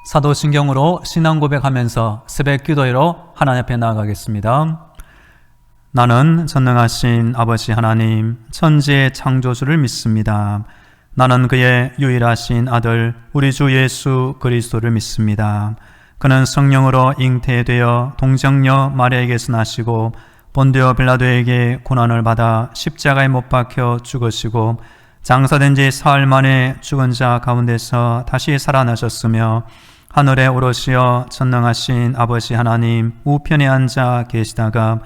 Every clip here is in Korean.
사도신경으로 신앙 고백하면서 새벽 기도회로 하나님 앞에 나아가겠습니다. 나는 전능하신 아버지 하나님, 천지의 창조주를 믿습니다. 나는 그의 유일하신 아들 우리 주 예수 그리스도를 믿습니다. 그는 성령으로 잉태되어 동정녀 마리아에게서 나시고 본디오 빌라도에게 고난을 받아 십자가에 못 박혀 죽으시고 장사된 지 사흘 만에 죽은 자 가운데서 다시 살아나셨으며 하늘에 오르시어 전능하신 아버지 하나님 우편에 앉아 계시다가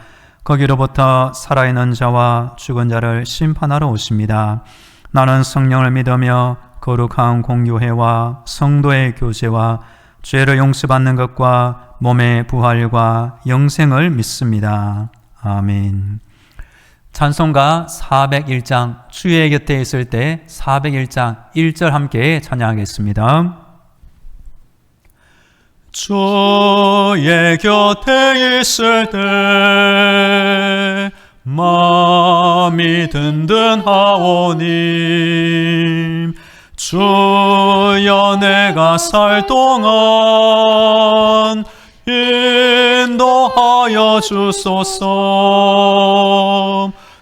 거기로부터 살아있는 자와 죽은 자를 심판하러 오십니다. 나는 성령을 믿으며 거룩한 공교회와 성도의 교제와 죄를 용서받는 것과 몸의 부활과 영생을 믿습니다. 아멘. 찬송가 401장 주의 곁에 있을 때 401장 1절 함께 찬양하겠습니다. 주의 곁에 있을 때 마음이 든든하오니 주여 내가 살 동안 인도하여 주소서.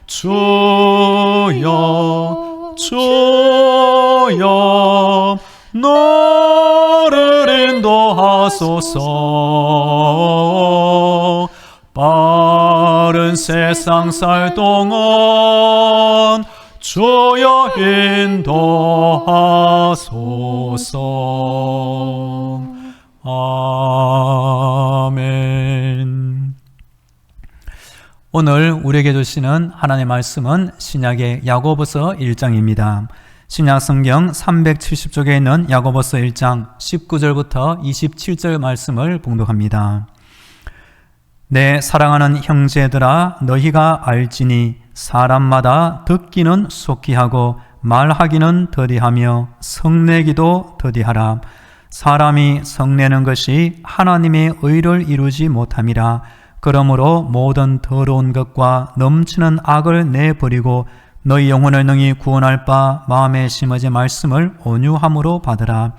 주여 주여 너를 인도하소서. 빠른 세상 살 동안 주여 인도하소서. 아멘. 오늘 우리에게 주시는 하나님의 말씀은 신약의 야고보서 1장입니다. 신약 성경 370쪽에 있는 야고보서 1장 19절부터 27절 말씀을 봉독합니다. 내 사랑하는 형제들아, 너희가 알지니 사람마다 듣기는 속히 하고 말하기는 더디하며 성내기도 더디하라. 사람이 성내는 것이 하나님의 의를 이루지 못함이라. 그러므로 모든 더러운 것과 넘치는 악을 내버리고 너희 영혼을 능히 구원할 바 마음에 심어진 말씀을 온유함으로 받으라.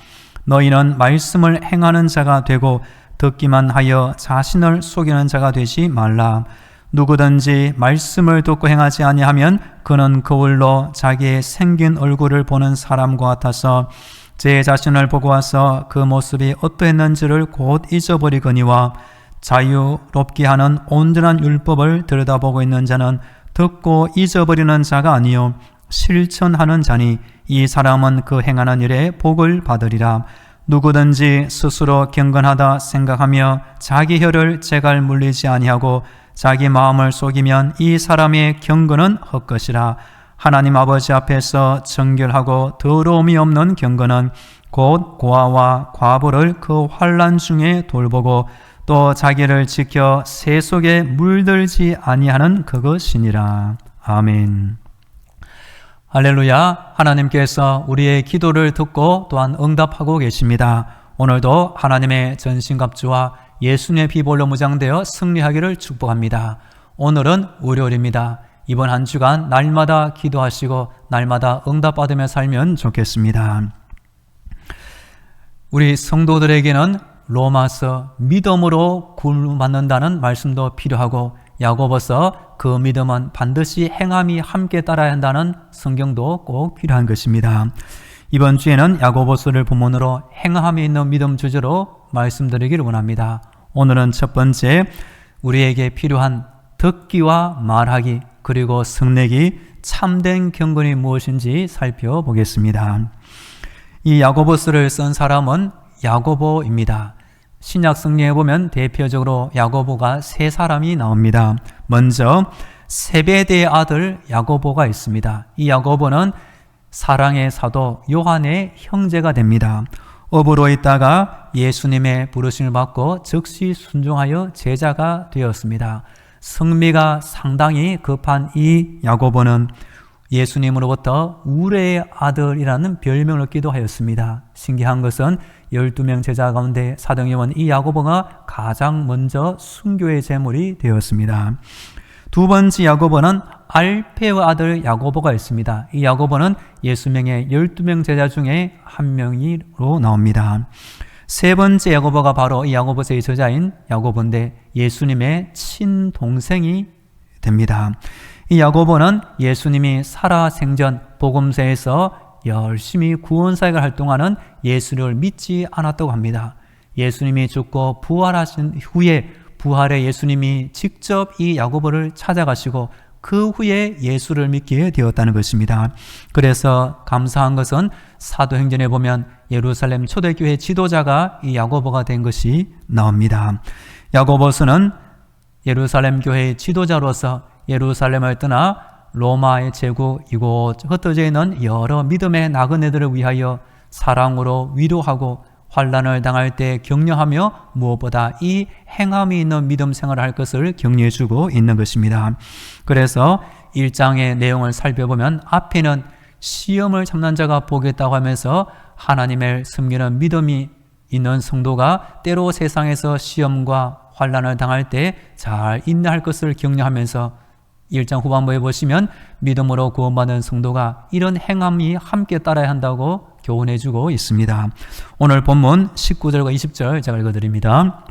너희는 말씀을 행하는 자가 되고 듣기만 하여 자신을 속이는 자가 되지 말라. 누구든지 말씀을 듣고 행하지 아니하면 그는 거울로 자기의 생긴 얼굴을 보는 사람과 같아서 제 자신을 보고 와서 그 모습이 어떠했는지를 곧 잊어버리거니와 자유롭게 하는 온전한 율법을 들여다보고 있는 자는 듣고 잊어버리는 자가 아니요 실천하는 자니 이 사람은 그 행하는 일에 복을 받으리라. 누구든지 스스로 경건하다 생각하며 자기 혀를 재갈 물리지 아니하고 자기 마음을 속이면 이 사람의 경건은 헛것이라. 하나님 아버지 앞에서 정결하고 더러움이 없는 경건은 곧 고아와 과부를 그 환난 중에 돌보고 또 자기를 지켜 새 속에 물들지 아니하는 그것이니라. 아멘. 할렐루야. 하나님께서 우리의 기도를 듣고 또한 응답하고 계십니다. 오늘도 하나님의 전신갑주와 예수님의 피볼로 무장되어 승리하기를 축복합니다. 오늘은 월요일입니다. 이번 한 주간 날마다 기도하시고 날마다 응답받으며 살면 좋겠습니다. 우리 성도들에게는 로마서 믿음으로 구원받는다는 말씀도 필요하고 야고보서 그 믿음은 반드시 행함이 함께 따라야 한다는 성경도 꼭 필요한 것입니다. 이번 주에는 야고보서를 본문으로 행함이 있는 믿음 주제로 말씀드리기를 원합니다. 오늘은 첫 번째 우리에게 필요한 듣기와 말하기 그리고 성내기 참된 경건이 무엇인지 살펴보겠습니다. 이 야고보서를 쓴 사람은 야고보입니다. 신약 성경에 보면 대표적으로 야고보가 세 사람이 나옵니다. 먼저 세베대의 아들 야고보가 있습니다. 이 야고보는 사랑의 사도 요한의 형제가 됩니다. 어부로 있다가 예수님의 부르심을 받고 즉시 순종하여 제자가 되었습니다. 성미가 상당히 급한 이 야고보는 예수님으로부터 우레의 아들이라는 별명을 얻기도 하였습니다. 신기한 것은 12명 제자 가운데 사도행전 이 야고보가 가장 먼저 순교의 제물이 되었습니다. 두 번째 야고보는 알페의 아들 야고보가 있습니다. 이 야고보는 예수명의 12명 제자 중에 한 명으로 나옵니다. 세 번째 야고보가 바로 이 야고보서의 저자인 야고보인데 예수님의 친동생이 됩니다. 이 야고보는 예수님이 살아생전 복음서에서 열심히 구원사역을 활동하는 예수를 믿지 않았다고 합니다. 예수님이 죽고 부활하신 후에 부활의 예수님이 직접 이 야고보를 찾아가시고 그 후에 예수를 믿게 되었다는 것입니다. 그래서 감사한 것은 사도행전에 보면 예루살렘 초대교회 지도자가 이 야고보가 된 것이 나옵니다. 야고보서는 예루살렘 교회의 지도자로서 예루살렘을 떠나 로마의 제국 이곳 흩어져 있는 여러 믿음의 나그네들을 위하여 사랑으로 위로하고 환난을 당할 때 격려하며 무엇보다 이 행함이 있는 믿음 생활을 할 것을 격려해 주고 있는 것입니다. 그래서 1장의 내용을 살펴보면 앞에는 시험을 참는 자가 보겠다고 하면서 하나님을 섬기는 믿음이 있는 성도가 때로 세상에서 시험과 환난을 당할 때 잘 인내할 것을 격려하면서 1장 후반부에 보시면 믿음으로 구원받은 성도가 이런 행함이 함께 따라야 한다고 교훈해 주고 있습니다. 오늘 본문 19절과 20절 제가 읽어드립니다.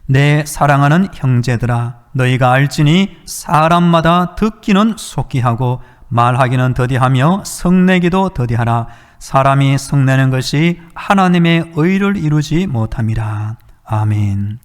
내 사랑하는 형제들아 너희가 알지니 사람마다 듣기는 속히 하고 말하기는 더디하며 성내기도 더디하라. 사람이 성내는 것이 하나님의 의를 이루지 못함이라. 아멘.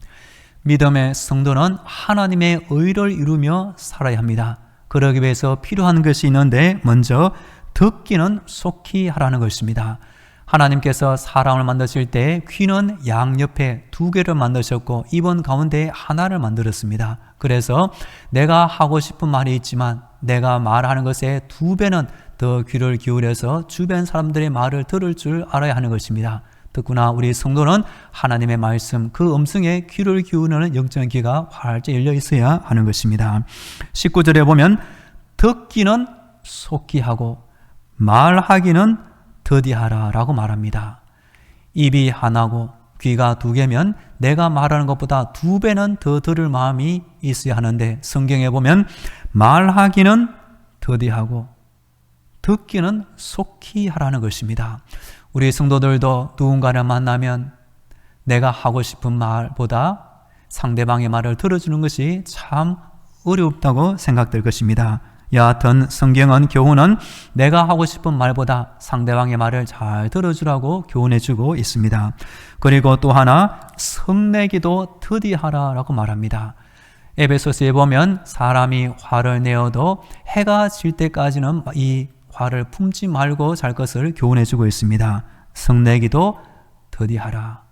믿음의 성도는 하나님의 의를 이루며 살아야 합니다. 그러기 위해서 필요한 것이 있는데 먼저 듣기는 속히 하라는 것입니다. 하나님께서 사람을 만드실 때 귀는 양옆에 2개를 만드셨고 입은 가운데 하나를 만들었습니다. 그래서 내가 하고 싶은 말이 있지만 내가 말하는 것에 2배는 더 귀를 기울여서 주변 사람들의 말을 들을 줄 알아야 하는 것입니다. 듣구나 우리 성도는 하나님의 말씀 그 음성에 귀를 기울이는 영적인 귀가 활짝 열려 있어야 하는 것입니다. 19절에 보면 듣기는 속히 하고 말하기는 더디하라 라고 말합니다. 입이 하나고 귀가 2개면 내가 말하는 것보다 2배는 더 들을 마음이 있어야 하는데 성경에 보면 말하기는 더디하고 듣기는 속히 하라는 것입니다. 우리 성도들도 누군가를 만나면 내가 하고 싶은 말보다 상대방의 말을 들어주는 것이 참 어렵다고 생각될 것입니다. 여하튼 성경은 교훈은 내가 하고 싶은 말보다 상대방의 말을 잘 들어주라고 교훈해주고 있습니다. 그리고 또 하나 성내기도 더디하라 라고 말합니다. 에베소서에 보면 사람이 화를 내어도 해가 질 때까지는 이 화를 품지 말고 잘 것을 교훈해주고 있습니다. 성내기도 더디하라.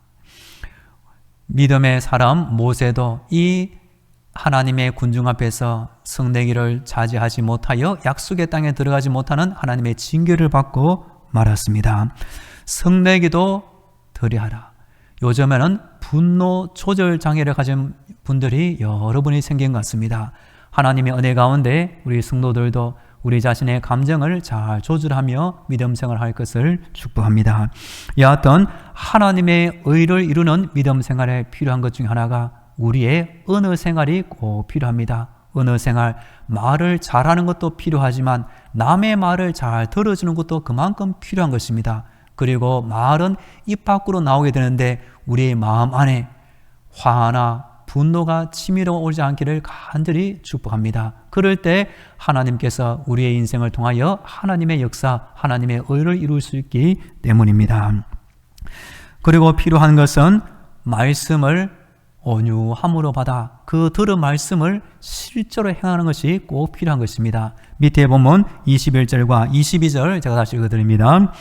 믿음의 사람 모세도 이 하나님의 군중 앞에서 성내기를 자제하지 못하여 약속의 땅에 들어가지 못하는 하나님의 징계를 받고 말았습니다. 성내기도 더디하라. 요즘에는 분노 조절 장애를 가진 분들이 여러 분이 생긴 것 같습니다. 하나님의 은혜 가운데 우리 성도들도 우리 자신의 감정을 잘 조절하며 믿음 생활을 할 것을 축복합니다. 여하튼 하나님의 의를 이루는 믿음 생활에 필요한 것 중에 하나가 우리의 언어 생활이 꼭 필요합니다. 언어 생활, 말을 잘하는 것도 필요하지만 남의 말을 잘 들어주는 것도 그만큼 필요한 것입니다. 그리고 말은 입 밖으로 나오게 되는데 우리의 마음 안에 화나 분노가 치밀어 오지 않기를 간절히 축복합니다. 그럴 때 하나님께서 우리의 인생을 통하여 하나님의 역사, 하나님의 의를 이룰 수 있기 때문입니다. 그리고 필요한 것은 말씀을 온유함으로 받아 그 들은 말씀을 실제로 행하는 것이 꼭 필요한 것입니다. 밑에 보면 21절과 22절 제가 다시 읽어드립니다.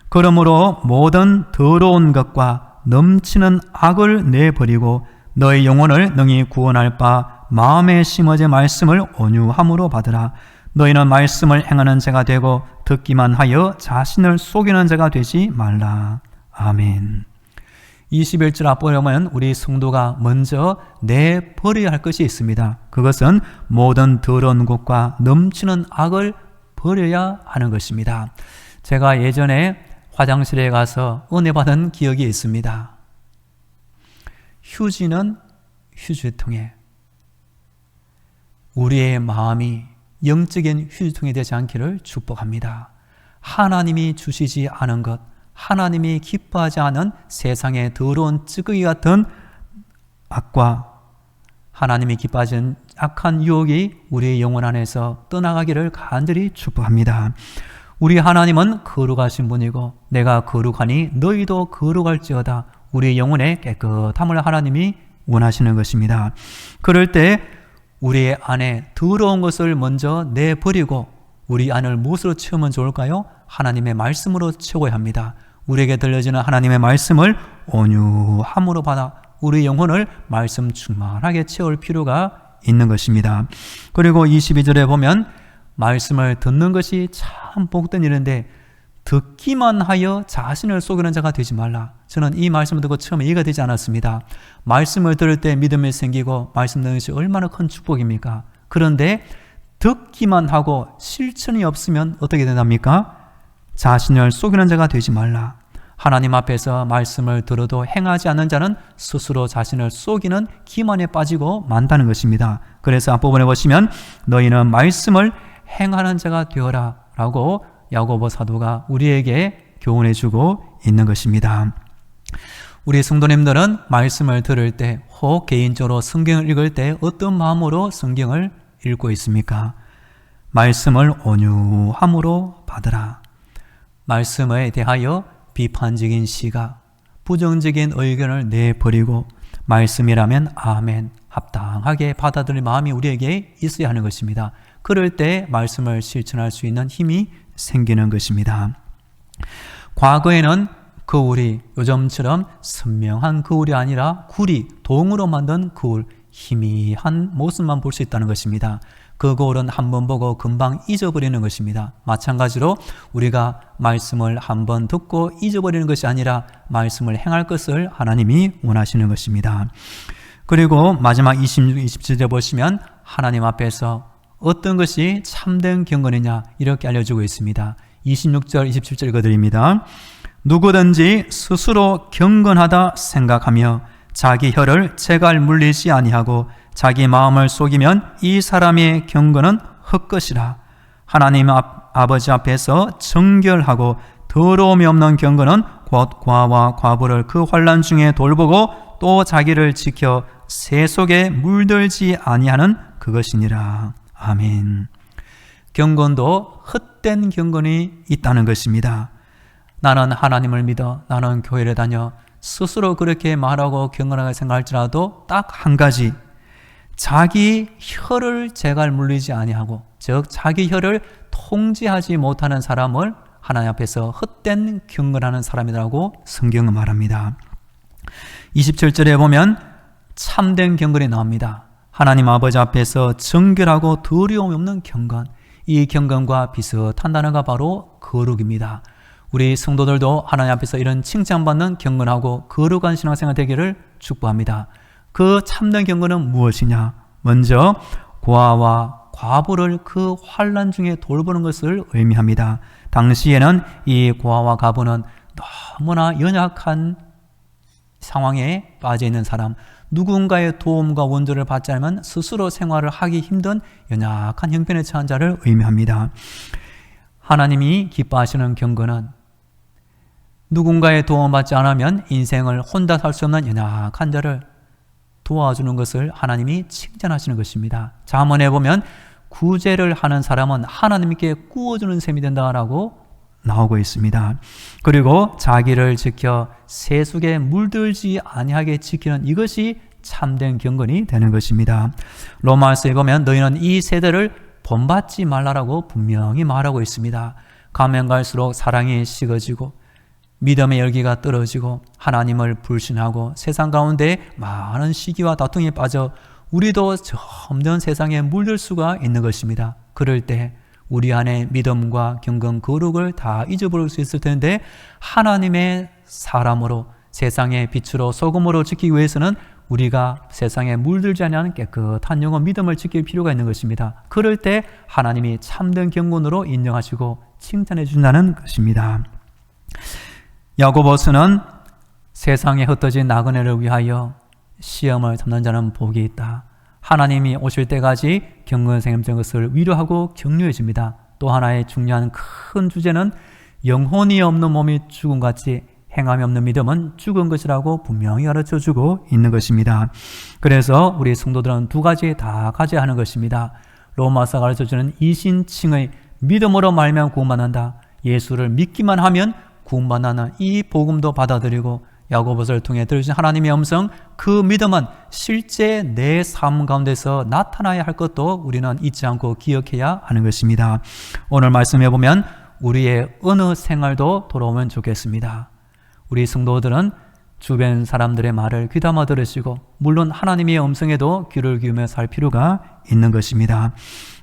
그러므로 모든 더러운 것과 넘치는 악을 내버리고 너의 영혼을 능히 구원할 바 마음에 심어진 말씀을 온유함으로 받으라. 너희는 말씀을 행하는 자가 되고 듣기만 하여 자신을 속이는 자가 되지 말라. 아멘. 21절 앞부분에 보면 우리 성도가 먼저 내버려야 할 것이 있습니다. 그것은 모든 더러운 것과 넘치는 악을 버려야 하는 것입니다. 제가 예전에 화장실에 가서 은혜 받은 기억이 있습니다. 휴지는 휴지통에, 우리의 마음이 영적인 휴지통이 되지 않기를 축복합니다. 하나님이 주시지 않은 것, 하나님이 기뻐하지 않은 세상의 더러운 찌꺼기 같은 악과 하나님이 기뻐하지 않는 악한 유혹이 우리의 영혼 안에서 떠나가기를 간절히 축복합니다. 우리 하나님은 거룩하신 분이고 내가 거룩하니 너희도 거룩할지어다. 우리 영혼의 깨끗함을 하나님이 원하시는 것입니다. 그럴 때 우리 안에 더러운 것을 먼저 내버리고 우리 안을 무엇으로 채우면 좋을까요? 하나님의 말씀으로 채워야 합니다. 우리에게 들려지는 하나님의 말씀을 온유함으로 받아 우리 영혼을 말씀 충만하게 채울 필요가 있는 것입니다. 그리고 22절에 보면 말씀을 듣는 것이 참 복된 일인데 듣기만 하여 자신을 속이는 자가 되지 말라. 저는 이 말씀을 듣고 처음에 이해가 되지 않았습니다. 말씀을 들을 때 믿음이 생기고 말씀 듣는 것이 얼마나 큰 축복입니까? 그런데 듣기만 하고 실천이 없으면 어떻게 된답니까? 자신을 속이는 자가 되지 말라. 하나님 앞에서 말씀을 들어도 행하지 않는 자는 스스로 자신을 속이는 기만에 빠지고 만다는 것입니다. 그래서 앞부분에 보시면 너희는 말씀을 행하는 자가 되어라 라고 야고보 사도가 우리에게 교훈해 주고 있는 것입니다. 우리 성도님들은 말씀을 들을 때 혹 개인적으로 성경을 읽을 때 어떤 마음으로 성경을 읽고 있습니까? 말씀을 온유함으로 받으라. 말씀에 대하여 비판적인 시각, 부정적인 의견을 내버리고 말씀이라면 아멘, 합당하게 받아들일 마음이 우리에게 있어야 하는 것입니다. 그럴 때 말씀을 실천할 수 있는 힘이 생기는 것입니다. 과거에는 거울이 요즘처럼 선명한 거울이 아니라 굴이 동으로 만든 거울, 희미한 모습만 볼 수 있다는 것입니다. 그 거울은 한번 보고 금방 잊어버리는 것입니다. 마찬가지로 우리가 말씀을 한번 듣고 잊어버리는 것이 아니라 말씀을 행할 것을 하나님이 원하시는 것입니다. 그리고 마지막 26, 27절 보시면 하나님 앞에서 어떤 것이 참된 경건이냐 이렇게 알려주고 있습니다. 26절, 27절 읽어드립니다. 누구든지 스스로 경건하다 생각하며 자기 혀를 채갈 물리지 아니하고 자기 마음을 속이면 이 사람의 경건은 헛것이라. 하나님 아버지 앞에서 정결하고 더러움이 없는 경건은 곧 과와 과부를 그 환난 중에 돌보고 또 자기를 지켜 새 속에 물들지 아니하는 그것이니라. 아멘. 경건도 헛된 경건이 있다는 것입니다. 나는 하나님을 믿어, 나는 교회를 다녀, 스스로 그렇게 말하고 경건하게 생각할지라도 딱 한 가지, 자기 혀를 제갈 물리지 아니하고, 즉 자기 혀를 통제하지 못하는 사람을 하나님 앞에서 헛된 경건하는 사람이라고 성경은 말합니다. 27절에 보면 참된 경건이 나옵니다. 하나님 아버지 앞에서 정결하고 더러움이 없는 경건, 이 경건과 비슷한 단어가 바로 거룩입니다. 우리 성도들도 하나님 앞에서 이런 칭찬받는 경건하고 거룩한 신앙생활 되기를 축복합니다. 그 참된 경건은 무엇이냐? 먼저 고아와 과부를 그 환난 중에 돌보는 것을 의미합니다. 당시에는 이 고아와 과부는 너무나 연약한 상황에 빠져 있는 사람, 누군가의 도움과 원조를 받지 않으면 스스로 생활을 하기 힘든 연약한 형편에 처한 자를 의미합니다. 하나님이 기뻐하시는 경건은 누군가의 도움받지 않으면 인생을 혼자 살 수 없는 연약한 자를 도와주는 것을 하나님이 칭찬하시는 것입니다. 잠언에 보면 구제를 하는 사람은 하나님께 구워주는 셈이 된다라고 나오고 있습니다. 그리고 자기를 지켜 세속에 물들지 아니하게 지키는 이것이 참된 경건이 되는 것입니다. 로마서에 보면 너희는 이 세대를 본받지 말라라고 분명히 말하고 있습니다. 가면 갈수록 사랑이 식어지고 믿음의 열기가 떨어지고 하나님을 불신하고 세상 가운데 많은 시기와 다툼에 빠져 우리도 점점 세상에 물들 수가 있는 것입니다. 그럴 때 우리 안에 믿음과 경건, 거룩을 다 잊어버릴 수 있을 텐데 하나님의 사람으로 세상의 빛으로 소금으로 지키기 위해서는 우리가 세상에 물들지 않는 깨끗한 영혼 믿음을 지킬 필요가 있는 것입니다. 그럴 때 하나님이 참된 경건으로 인정하시고 칭찬해 준다는 것입니다. 야고보서는 세상에 흩어진 나그네를 위하여 시험을 참는 자는 복이 있다. 하나님이 오실 때까지 경건생활 것을 위로하고 격려해 줍니다. 또 하나의 중요한 큰 주제는 영혼이 없는 몸이 죽음같이 행함이 없는 믿음은 죽은 것이라고 분명히 가르쳐주고 있는 것입니다. 그래서 우리 성도들은 두 가지 다 가져야 하는 것입니다. 로마서 가르쳐주는 이신칭의 믿음으로 말미암아 구원받는다. 예수를 믿기만 하면 구원받는 이 복음도 받아들이고 야고보서를 통해 들으신 하나님의 음성, 그 믿음은 실제 내 삶 가운데서 나타나야 할 것도 우리는 잊지 않고 기억해야 하는 것입니다. 오늘 말씀해 보면 우리의 어느 생활도 돌아오면 좋겠습니다. 우리 성도들은 주변 사람들의 말을 귀담아 들으시고 물론 하나님의 음성에도 귀를 기울여 살 필요가 있는 것입니다.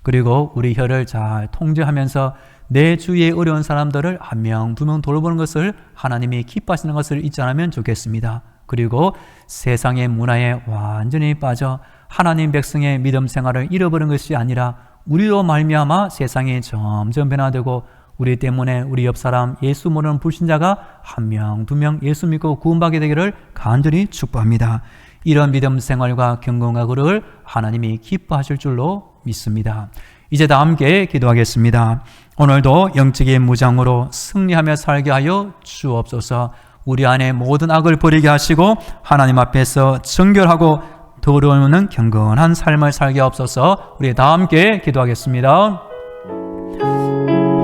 그리고 우리 혀를 잘 통제하면서 내 주위에 어려운 사람들을 한 명, 두 명 돌보는 것을 하나님이 기뻐하시는 것을 잊지 않으면 좋겠습니다. 그리고 세상의 문화에 완전히 빠져 하나님 백성의 믿음 생활을 잃어버린 것이 아니라 우리로 말미암아 세상이 점점 변화되고 우리 때문에 우리 옆 사람 예수 모르는 불신자가 한 명, 두 명 예수 믿고 구원받게 되기를 간절히 축복합니다. 이런 믿음 생활과 경건과 그를 하나님이 기뻐하실 줄로 믿습니다. 이제 다 함께 기도하겠습니다. 오늘도 영적인 무장으로 승리하며 살게 하여 주옵소서. 우리 안에 모든 악을 버리게 하시고 하나님 앞에서 정결하고 더러움없는 경건한 삶을 살게 하옵소서. 우리 다 함께 기도하겠습니다.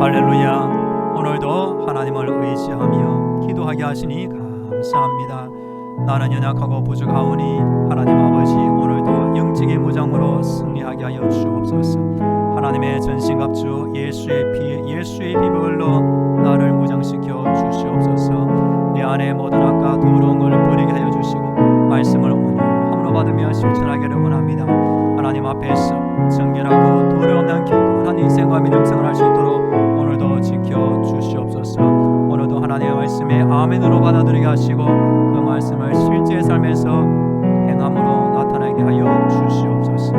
할렐루야. 오늘도 하나님을 의지하며 기도하게 하시니 감사합니다. 나는 연약하고 부족하오니 하나님 아버지 오늘도 영적인 무장으로 승리하게 하여 주옵소서. 하나님의 전신갑주 예수의 피, 예수의 피부로 나를 무장시켜 주시옵소서. 내 안에 모든 악과 더러운 것을 버리게 하여 주시고 말씀을 온유함으로 받으며 실천하기를 원합니다. 하나님 앞에서 정결하고 더러움없는 경건한 인생과 믿음 생활할 수 있도록 오늘도 지켜 주시옵소서. 오늘도 하나님의 말씀에 아멘으로 받아들이게 하시고 그 말씀을 실제 삶에서 행함으로 나타나게 하여 주시옵소서.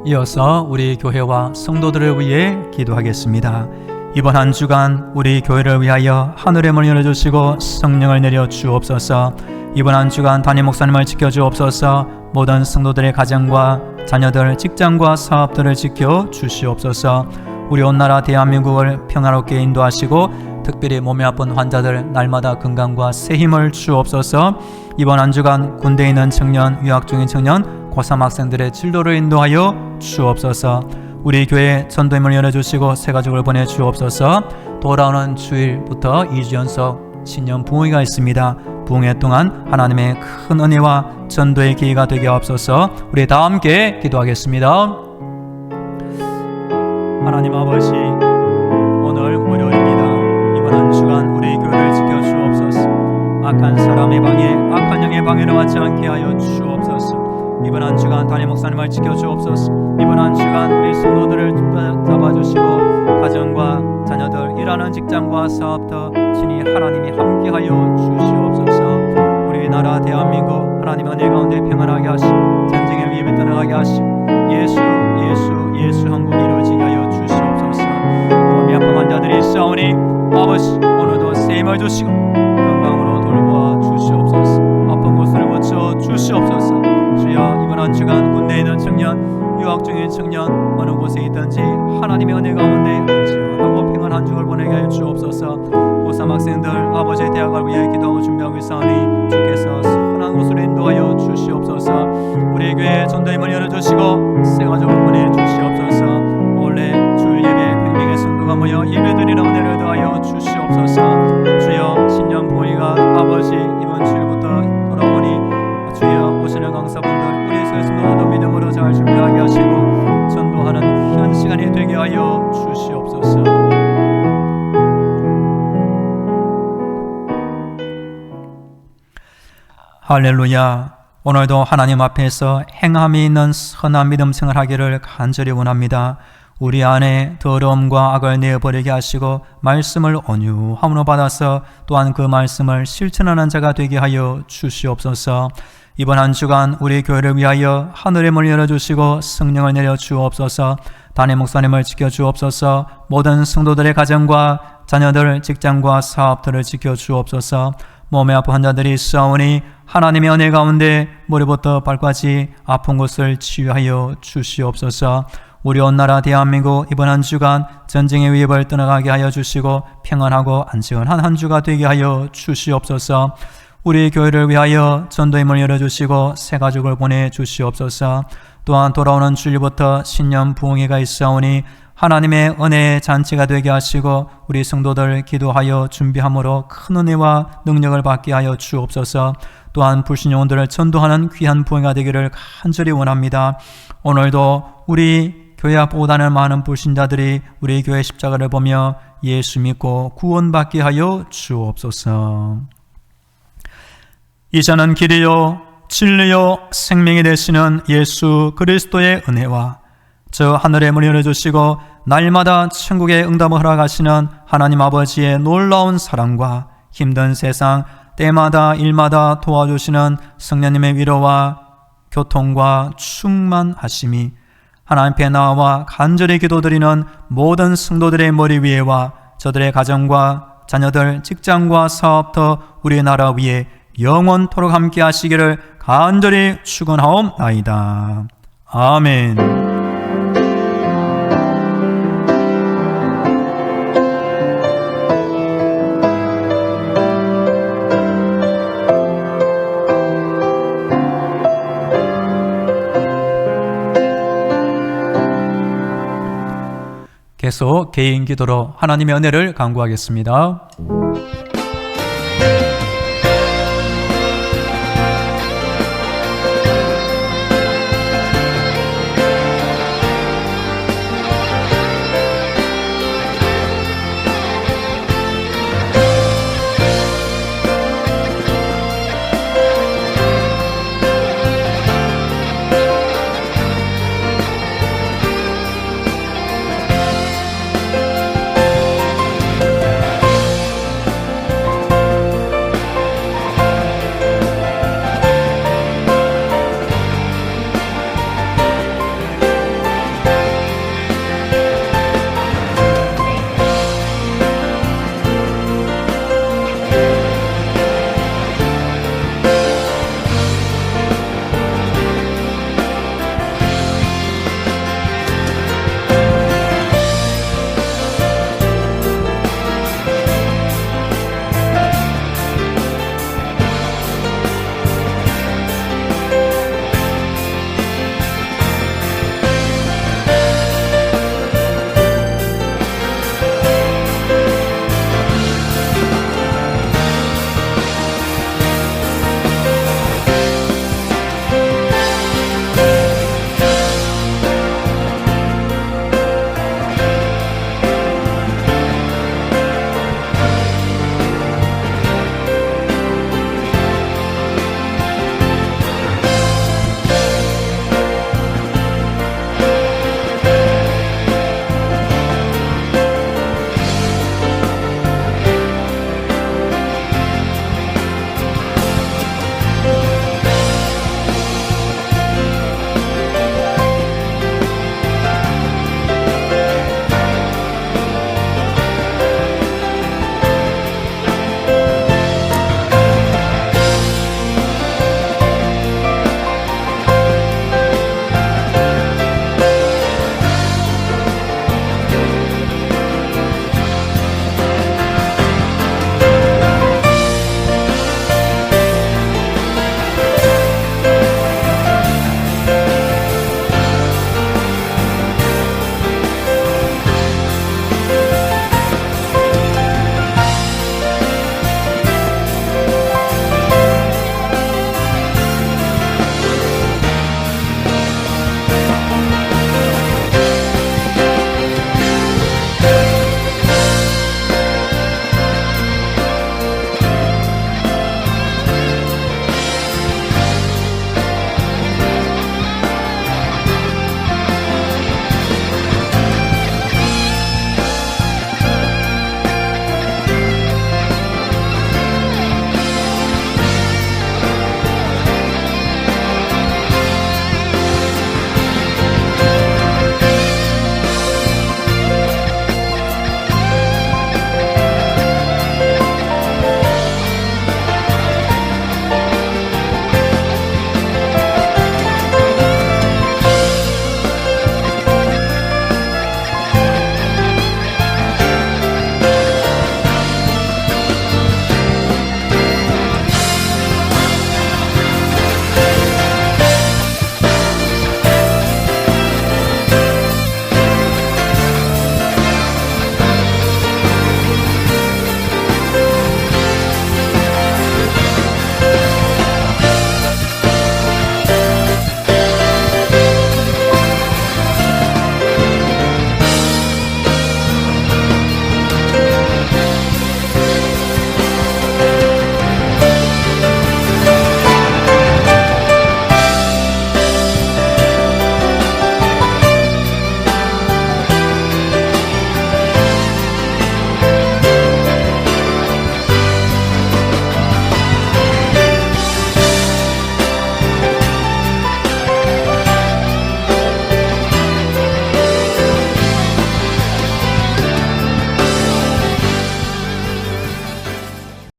이어서 우리 교회와 성도들을 위해 기도하겠습니다. 이번 한 주간 우리 교회를 위하여 하늘의 문을 열어주시고 성령을 내려 주옵소서. 이번 한 주간 담임 목사님을 지켜주옵소서. 모든 성도들의 가정과 자녀들, 직장과 사업들을 지켜 주시옵소서. 우리 온 나라 대한민국을 평화롭게 인도하시고 특별히 몸이 아픈 환자들 날마다 건강과 새 힘을 주옵소서. 이번 한 주간 군대에 있는 청년, 유학 중인 청년, 고3 학생들의 진로를 인도하여 주옵소서. 우리 교회 전도임을 열어주시고 새 가족을 보내주옵소서. 돌아오는 주일부터 2주 연속 신년 부흥회가 있습니다. 부흥회 동안 하나님의 큰 은혜와 전도의 기회가 되게 하옵소서. 우리 다 함께 기도하겠습니다. 하나님 아버지, 오늘 월요일입니다. 이번 한 주간 우리 교회를 지켜주옵소서. 악한 사람의 방해, 악한 영의 방해를 받지 않게 하여 주옵소서. 이번 한 주간 담임 목사님을 지켜주옵소서. 이번 한 주간 우리 성도들을 잡아주시고 가정과 자녀들, 일하는 직장과 사업터 친히 하나님이 함께하여 주시옵소서. 우리나라 대한민국 하나님 은혜 가운데 평안하게 하시고 전쟁의 위협에 떠나가게 하시고 예수 한국이 이루어지게 하여 주시옵소서. 몸이 아픈 환자들이 있사오니 아버지 오늘도 새 힘을 주시고 건강으로 돌보아 주시옵소서. 아픈 곳을 고쳐 주시옵소서. 주여 이번 한 주간 군대에 있는 청년, 유학 중인 청년 어느 곳에 있든지 하나님의 은혜 가운데 안전하고 평안한 주를 보내게 하여 주옵소서. 고3 학생들 아버지의 대학을 위해 기도하고 준비하고 있사오니 주께서 선한 곳으로 인도하여 주시옵소서. 우리 교회 전도임을 열어주시고 새 가족을 보내주시옵소서. 원래 주일 예배 100명의 성도가 모여 예배드리는 은혜를 더하여 주시옵소서. 주여 신년 부흥회가 아버지 이번 주일부터 돌아오니 주여 오시는 강사분들 우리 새 성도들도 믿음으로 잘 준비하게 하시고 전도하는 귀한 시간이 되게 하여 주시옵소서. 할렐루야. 오늘도 하나님 앞에서 행함이 있는 선한 믿음 생활하기를 간절히 원합니다. 우리 안에 더러움과 악을 내어버리게 하시고 말씀을 온유함으로 받아서 또한 그 말씀을 실천하는 자가 되게 하여 주시옵소서. 이번 한 주간 우리 교회를 위하여 하늘의 문을 열어주시고 성령을 내려 주옵소서. 담임 목사님을 지켜주옵소서. 모든 성도들의 가정과 자녀들, 직장과 사업들을 지켜주옵소서. 몸에 아픈 환자들이 있사오니 하나님의 은혜 가운데 머리부터 발까지 아픈 곳을 치유하여 주시옵소서. 우리 온 나라 대한민국 이번 한 주간 전쟁의 위협을 떠나가게 하여 주시고 평안하고 안전한 한 주가 되게 하여 주시옵소서. 우리 교회를 위하여 전도의 문을 열어주시고 새 가족을 보내주시옵소서. 또한 돌아오는 주일부터 신년 부흥회가 있사오니 하나님의 은혜의 잔치가 되게 하시고 우리 성도들 기도하여 준비함으로 큰 은혜와 능력을 받게 하여 주옵소서. 또한 불신 영혼들을 전도하는 귀한 부흥회가 되기를 간절히 원합니다. 오늘도 우리 교회 앞 오다는 많은 불신자들이 우리 교회 십자가를 보며 예수 믿고 구원받게 하여 주옵소서. 이제는 길이요 진리요 생명이 되시는 예수 그리스도의 은혜와 저 하늘의 문을 열어주시고 날마다 천국의 응답을 허락하시는 하나님 아버지의 놀라운 사랑과 힘든 세상 때마다 일마다 도와주시는 성령님의 위로와 교통과 충만하심이 하나님 앞에 나와 간절히 기도드리는 모든 성도들의 머리 위에와 저들의 가정과 자녀들, 직장과 사업터 우리 나라 위에 영원토록 함께 하시기를 간절히 축원하옵나이다. 아멘. 계속 개인 기도로 하나님의 은혜를 간구하겠습니다.